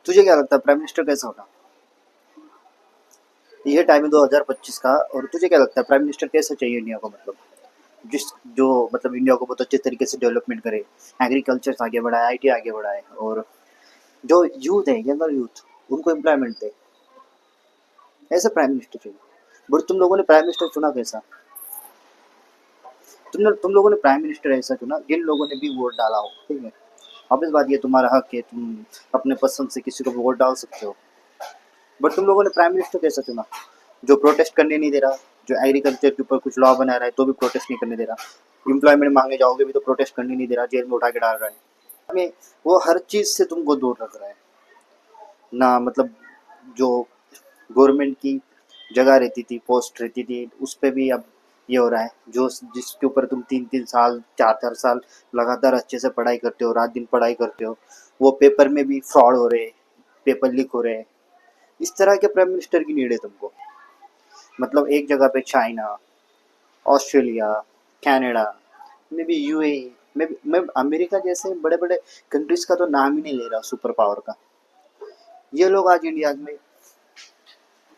तुझे क्या लगता है प्राइम मिनिस्टर कैसा होगा? ये टाइम है 2025 का, और तुझे क्या लगता है प्राइम मिनिस्टर कैसा चाहिए इंडिया को? मतलब जिस जो मतलब इंडिया को बहुत अच्छे तरीके से डेवलपमेंट करे, एग्रीकल्चर आगे बढ़ाए, आईटी आगे बढ़ाए, और जो यूथ है, यंगर यूथ, उनको एम्प्लॉयमेंट दे। ऐसा प्राइम मिनिस्टर चाहिए। बट तुम लोगों ने प्राइम मिनिस्टर चुना कैसा? तुम लोगों ने प्राइम मिनिस्टर ऐसा चुना जिन लोगों ने भी वोट डाला हो, ठीक है। अब इस बात, ये तुम्हारा हक है, तुम अपने पसंद से किसी को भी वोट डाल सकते हो। बट तुम लोगों ने प्राइम मिनिस्टर कैसा चुना जो प्रोटेस्ट करने नहीं दे रहा, जो एग्रीकल्चर के ऊपर कुछ लॉ बना रहा है तो भी प्रोटेस्ट नहीं करने दे रहा, एम्प्लॉयमेंट मांगने जाओगे भी तो प्रोटेस्ट करने नहीं दे रहा, जेल में उठा के डाल रहा है हमें। वो हर चीज से तुमको दूर रख रहा है ना। मतलब जो गवर्नमेंट की जगह रहती थी, पोस्ट रहती थी, उस पे भी अब ये हो रहा है, जो जिसके ऊपर तुम 3-3 साल, 4-4 साल लगातार अच्छे से पढ़ाई करते हो, रात दिन पढ़ाई करते हो, वो पेपर में भी फ्रॉड हो रहे, पेपर लीक हो रहे। इस तरह के प्राइम मिनिस्टर की नीड है तुमको। मतलब एक जगह पे China, Australia, Canada, may be UAE, मैं अमेरिका जैसे बड़े बड़े कंट्रीज का तो नाम ही नहीं ले रहा सुपर पावर का। ये लोग आज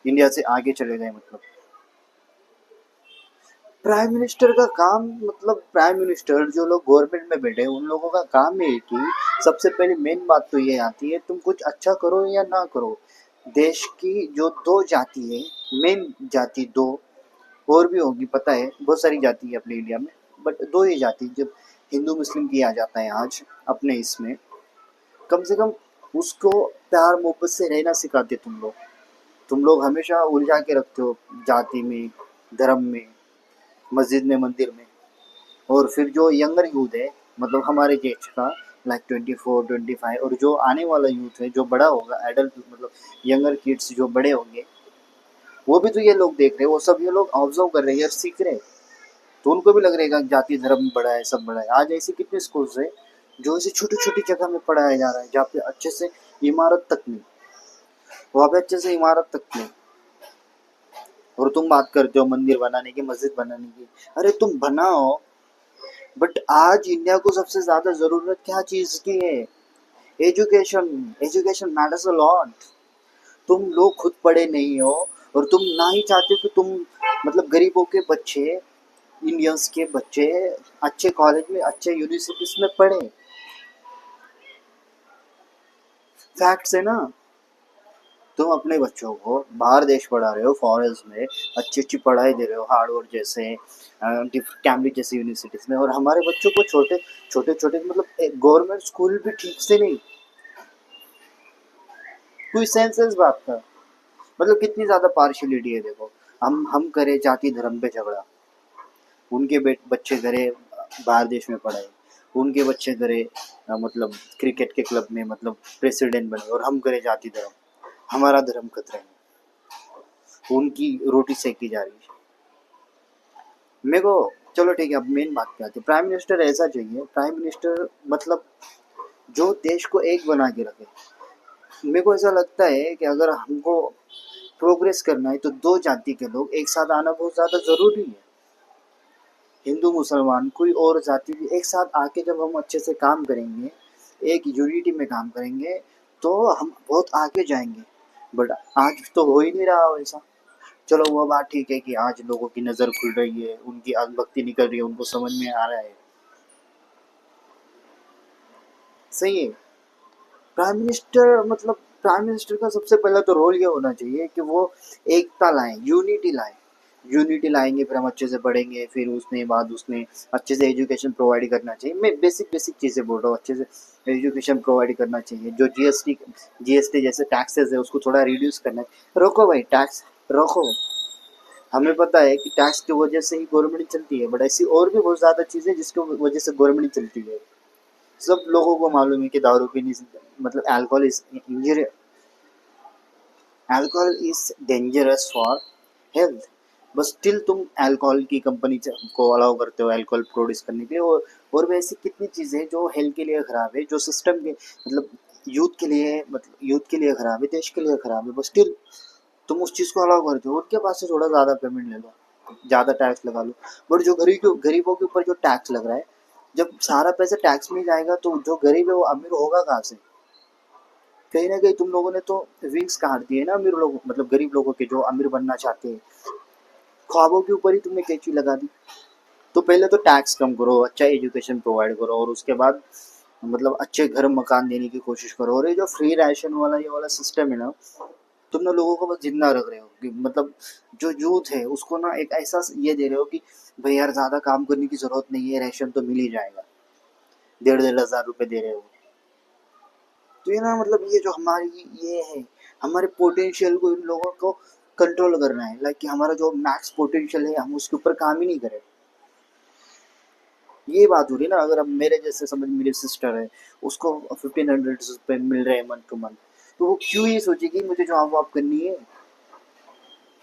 इंडिया से आगे चले गए। मतलब प्राइम मिनिस्टर का काम, मतलब प्राइम मिनिस्टर जो लोग गवर्नमेंट में बैठे हैं उन लोगों का काम है कि सबसे पहले मेन बात तो ये आती है, तुम कुछ अच्छा करो या ना करो। देश की जो दो जाति है, मेन जाति दो, और भी होगी पता है, बहुत सारी जाति है अपने इंडिया में, बट दो ही जाति जब हिंदू मुस्लिम किया जाता है आज अपने इसमें, कम से कम उसको प्यार मोहब्बत से रहना सिखाते तुम लोग हमेशा उलझा के रखते हो जाति में, धर्म में, मस्जिद में, मंदिर में। और फिर जो यंगर यूथ है, मतलब हमारे एज का, लाइक 24-25, और जो आने वाला यूथ है जो बड़ा होगा, एडल्ट, मतलब यंगर किड्स जो बड़े होंगे, वो भी तो ये लोग देख रहे हैं, वो सब ये लोग ऑब्जर्व कर रहे हैं, सीख रहे हैं। तो उनको भी लग रहेगा जाति धर्म बड़ा है, सब बड़ा है। आज ऐसे कितने स्कूल्स है जो ऐसी छोटी छोटी जगह में पढ़ाया जा रहा है, जहाँ पे अच्छे से इमारत तक नहीं, वहाँ पे अच्छे से इमारत तक नहीं। और तुम बात करते हो मंदिर बनाने की, मस्जिद बनाने की, अरे तुम बनाओ, बट आज इंडिया को सबसे ज्यादा जरूरत क्या चीज की है? Education. Education matters a lot. तुम लोग खुद पढ़े नहीं हो, और तुम ना ही चाहते हो कि तुम, मतलब गरीबों के बच्चे, इंडियंस के बच्चे अच्छे कॉलेज में, अच्छे यूनिवर्सिटीज में पढ़े। फैक्ट्स है ना। तुम अपने बच्चों को बाहर देश पढ़ा रहे हो, फॉरेन्स में अच्छी अच्छी पढ़ाई दे रहे हो, हार्डवर्ड जैसे, कैम्ब्रिज जैसी यूनिवर्सिटीज में, और हमारे बच्चों को छोटे छोटे छोटे, मतलब गवर्नमेंट स्कूल भी ठीक से नहीं। कोई सेंस है इस बात का? मतलब कितनी ज्यादा पार्शियलिटी है देखो। हम करें जाति धर्म पे झगड़ा, उनके बच्चे करे बाहर देश में पढ़ाए, उनके बच्चे करे मतलब क्रिकेट के क्लब में, मतलब प्रेसिडेंट बने, और हम करें जाति धर्म, हमारा धर्म खतरे में, उनकी रोटी सेकी जा रही है। मेरे को, चलो ठीक है, अब मेन बात पे आते हैं। प्राइम मिनिस्टर ऐसा चाहिए, प्राइम मिनिस्टर मतलब जो देश को एक बना के रखे। मेरे को ऐसा लगता है कि अगर हमको प्रोग्रेस करना है तो दो जाति के लोग एक साथ आना बहुत ज्यादा जरूरी है। हिंदू मुसलमान कोई और जाति भी एक साथ आके जब हम अच्छे से काम करेंगे, एक यूनिटी में काम करेंगे, तो हम बहुत आगे जाएंगे। बट आज तो हो ही नहीं रहा वैसा। चलो वो बात ठीक है कि आज लोगों की नज़र खुल रही है, उनकी अंधभक्ति निकल रही है, उनको समझ में आ रहा है, सही है। प्राइम मिनिस्टर, मतलब प्राइम मिनिस्टर का सबसे पहला तो रोल ये होना चाहिए कि वो एकता लाएं, यूनिटी लाएं। यूनिटी लाएंगे फिर हम अच्छे से पढ़ेंगे, फिर उसने बाद उसने अच्छे से एजुकेशन प्रोवाइड करना चाहिए। मैं बेसिक बेसिक चीज़ें बोल रहा हूँ, अच्छे से एजुकेशन प्रोवाइड करना चाहिए। जो जीएसटी जैसे टैक्सेस है उसको थोड़ा रिड्यूस करना है। रोको भाई, टैक्स रोको। हमें पता है कि टैक्स की वजह से ही गवर्नमेंट चलती है, बट ऐसी और भी बहुत ज़्यादा चीज़ें जिसकी वजह से गवर्नमेंट चलती है। सब लोगों को मालूम है कि दारू पीने से, मतलब alcohol is dangerous for health. बस स्टिल तुम अल्कोहल की कंपनी को अलाउ करते हो अल्कोहल प्रोड्यूस करने के लिए, और भी ऐसी कितनी चीज़ें हैं जो हेल्थ के लिए ख़राब है, जो सिस्टम के, मतलब यूथ के लिए ख़राब है, देश के लिए ख़राब है, बस स्टिल तुम उस चीज़ को अलाउ करते हो। उनके पास से थोड़ा ज़्यादा पेमेंट ले लो, ज़्यादा टैक्स लगा लो। बट जो गरीबों के ऊपर जो टैक्स लग रहा है, जब सारा पैसा टैक्स में जाएगा तो जो गरीब है वो अमीर होगा कहाँ से? कहीं ना कहीं तुम लोगों ने तो विंग्स काट दिए ना अमीर लोगों, मतलब गरीब लोगों के जो अमीर बनना चाहते हैं, ख्वाबों के ऊपर ही तुमने कैंची लगा दी। तो पहले तो टैक्स कम करो, अच्छा एजुकेशन प्रोवाइड करो, और उसके बाद मतलब अच्छे घर मकान देने की कोशिश करो। और ये जो फ्री राशन वाला ये वाला सिस्टम है ना, तुम ना लोगों को बस जिंदा रख रहे हो कि मतलब जो यूथ है उसको ना एक ऐसा ये दे रहे हो कि भाई यार ज्यादा काम करने की जरूरत नहीं है, राशन तो मिल ही जाएगा, 1,500 रुपये दे रहे हो। तो ये ना मतलब ये जो हमारी ये है, हमारे पोटेंशियल को इन लोगों को कंट्रोल करना है, लाइक कि हमारा जो मैक्स पोटेंशियल है हम उसके ऊपर काम ही नहीं करें। ये बात हो रही है ना। अगर अब मेरे जैसे समझ मेरी सिस्टर है, उसको 1,500 रुपये मिल रहे हैं मंथ टू मंथ, तो वो क्यों ये सोचेगी मुझे जॉब वॉब करनी है।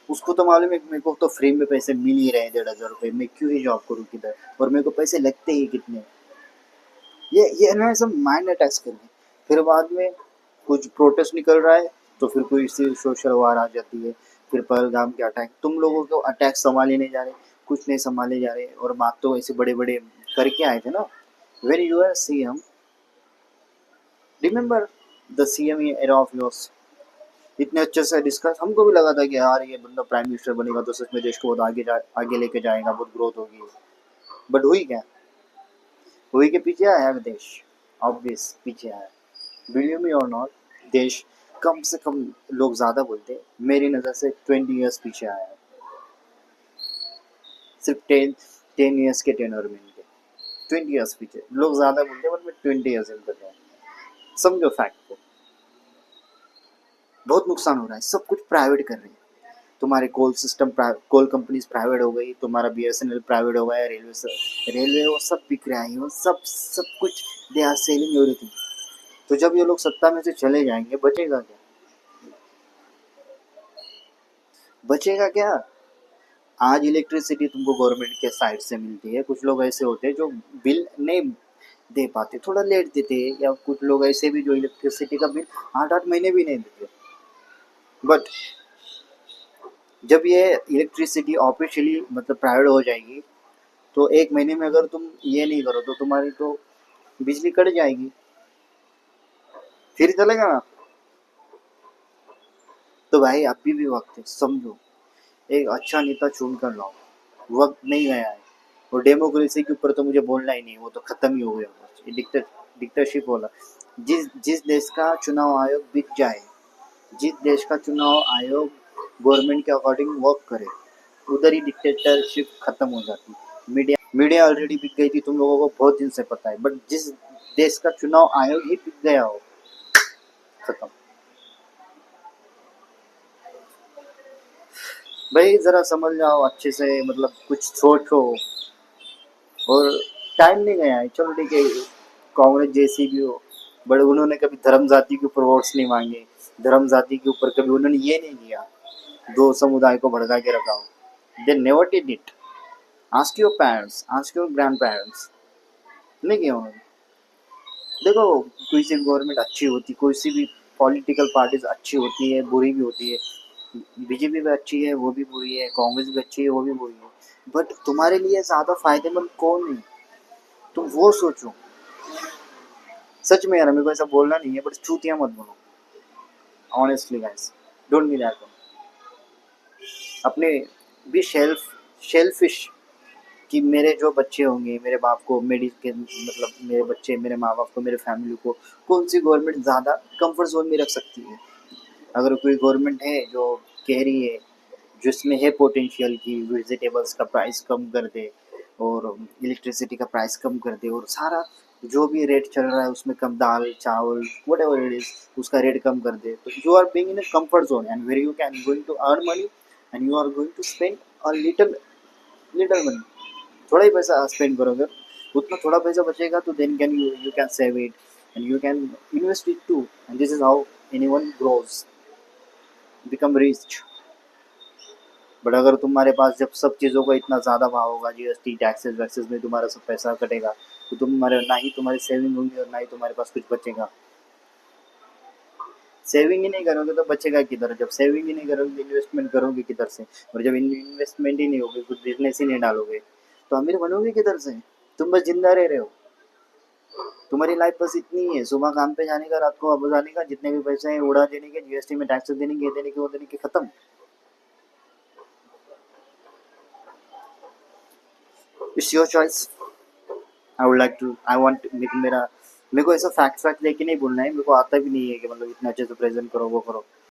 उसको तो मालूम है कि मेरे को तो फ्री में पैसे मिल ही रहे हैं 1,500 रुपये, मैं क्यों ही जॉब करूँ किधर, और मेरे को पैसे लगते ही कितने। ये ना सब माइंड अटैक्स करके फिर बाद में कुछ प्रोटेस्ट निकल रहा है तो फिर कोई सी सोशल वार आ जाती है। फिर पहलगाम के अटैक, तुम लोगों को अटैक संभाले नहीं जा रहे, कुछ नहीं संभाले जा रहे। और बात तो ऐसे बड़े बड़े करके आए थे ना, when you are CM, remember the CM era of yours, इतने अच्छे से डिस्कस, हमको भी लगा था कि यार ये बंदा प्राइम मिनिस्टर बनेगा तो सच में देश को बहुत आगे लेके जाएगा, बहुत ग्रोथ होगी। बट हुई क्या, हुई के पीछे आया देश, ऑब्वियस पीछे आया। बिलीव मी और नॉट, देश कम से कम, लोग ज़्यादा बोलते हैं, मेरी नज़र से 20 ईयर्स पीछे आया है, सिर्फ 10 ईयर्स के टेनर में इनके 20 ईयर्स पीछे। लोग ज़्यादा बोलते हैं बट मैं 20 ईयर्स इन कर रहा हूँ। समझो फैक्ट को, बहुत नुकसान हो रहा है, सब कुछ प्राइवेट कर रहे हैं। तुम्हारे कोल सिस्टम, कोल कंपनीज प्राइवेट हो गई, तुम्हारा बीएसएनएल प्राइवेट हो गया, रेलवे वो सब बिक रहा है, वो सब सब कुछ, दे आर सेलिंग एवरीथिंग। तो जब ये लोग सत्ता में से चले जाएंगे, बचेगा क्या, बचेगा क्या। आज इलेक्ट्रिसिटी तुमको गवर्नमेंट के साइड से मिलती है, कुछ लोग ऐसे होते हैं जो बिल नहीं दे पाते, थोड़ा लेट देते हैं, या कुछ लोग ऐसे भी जो इलेक्ट्रिसिटी का बिल 8-8 महीने भी नहीं देते। बट जब ये इलेक्ट्रिसिटी ऑफिशियली मतलब प्राइवेट हो जाएगी, तो 1 महीने में अगर तुम ये नहीं करो तो तुम्हारी तो बिजली कट जाएगी, फिर चलेगा ना। तो भाई अभी भी वक्त है, समझो, एक अच्छा नेता चुन कर लाओ, वक्त नहीं गया है। और डेमोक्रेसी के ऊपर तो मुझे बोलना ही नहीं, वो तो खत्म ही हो गया, ये डिक्टेटरशिप वाला। जिस जिस देश का चुनाव आयोग बिक जाए, जिस देश का चुनाव आयोग गवर्नमेंट के अकॉर्डिंग वर्क करे, उधर ही डिक्टेटरशिप खत्म हो जाती। मीडिया ऑलरेडी बिक गई थी, तुम लोगों को बहुत दिन से पता है। बट जिस देश का चुनाव आयोग ही बिक गया हो, खत्म। भाई जरा समझ जाओ अच्छे से, मतलब कुछ सोचो। और टाइम नहीं गया है, चलो ठीक है, कांग्रेस जैसी भी हो, बट उन्होंने कभी धर्म जाति के ऊपर वोट्स नहीं मांगे, धर्म जाति के ऊपर कभी उन्होंने ये नहीं किया, दो समुदाय को भड़का के रखा हो। They never did it. Ask your parents, ask your grand parents, नहीं किया उन्होंने। देखो, कोई सी गवर्नमेंट अच्छी होती, कोई सी भी पॉलिटिकल पार्टीज अच्छी होती है, बुरी भी होती है। बीजेपी भी अच्छी है, वो भी बुरी है, कांग्रेस भी अच्छी है, वो भी बुरी है। बट तुम्हारे लिए ज्यादा फायदेमंद कौन है, तुम वो सोचो। सच में यार, मेरे को ऐसा बोलना नहीं है, बट चूतिया मत बनो, honestly guys, don't be that. अपने भी शेल्फिश, कि मेरे जो बच्चे होंगे, मेरे बाप को, मेरी के मतलब मेरे बच्चे, मेरे माँ बाप को, मेरे फैमिली को कौन सी गवर्नमेंट ज़्यादा कंफर्ट जोन में रख सकती है। अगर कोई गवर्नमेंट है जो कह रही है, जिसमें है पोटेंशियल की वेजिटेबल्स का प्राइस कम कर दे, और इलेक्ट्रिसिटी का प्राइस कम कर दे, और सारा जो भी रेट चल रहा है उसमें कम, दाल चावल वट एवर इट इज, उसका रेट कम कर दे, तो you are being in a comfort zone and where you can going to earn money, and you are going to spend a little little money. थोड़ा ही पैसा स्पेंड करोगे, उतना थोड़ा पैसा बचेगा, तो then can you can save it and you can invest it too, and this is how anyone grows, become rich. But अगर तुम्हारे पास जब सब चीज़ों का इतना ज़्यादा भाव होगा, जीएसटी टैक्सेस वैक्सेस में तुम्हारा सब पैसा कटेगा, तो तुम्हारे ना ही तुम्हारी सेविंग होगी और ना ही तुम्हारे पास कुछ बचेगा। सेविंग ही नहीं करोगे तो बचेगा किधर, जब सेविंग ही नहीं करोगे इन्वेस्टमेंट करोगे किधर से, और जब इन्वेस्टमेंट ही नहीं होगी, कुछ बिजनेस ही नहीं डालोगे, तो अमीर बनोगे किधर से, तुम बस जिंदा रह रहे हो। तुम्हारी लाइफ बस इतनी ही है, सुबह काम पे जाने का, रात को वापस आने का, जितने भी पैसे हैं उड़ा देने के, जीएसटी में टैक्स देने के, ये देने के, वो देने के, खत्म। It's your choice. I would like to, I want, मेरा, मेरे को ऐसा फैक्ट फैक्ट लेके नहीं बोलना है, मेरे को आता भी नहीं है कि मतलब इतने अच्छे से प्रेजेंट करो, वो करो।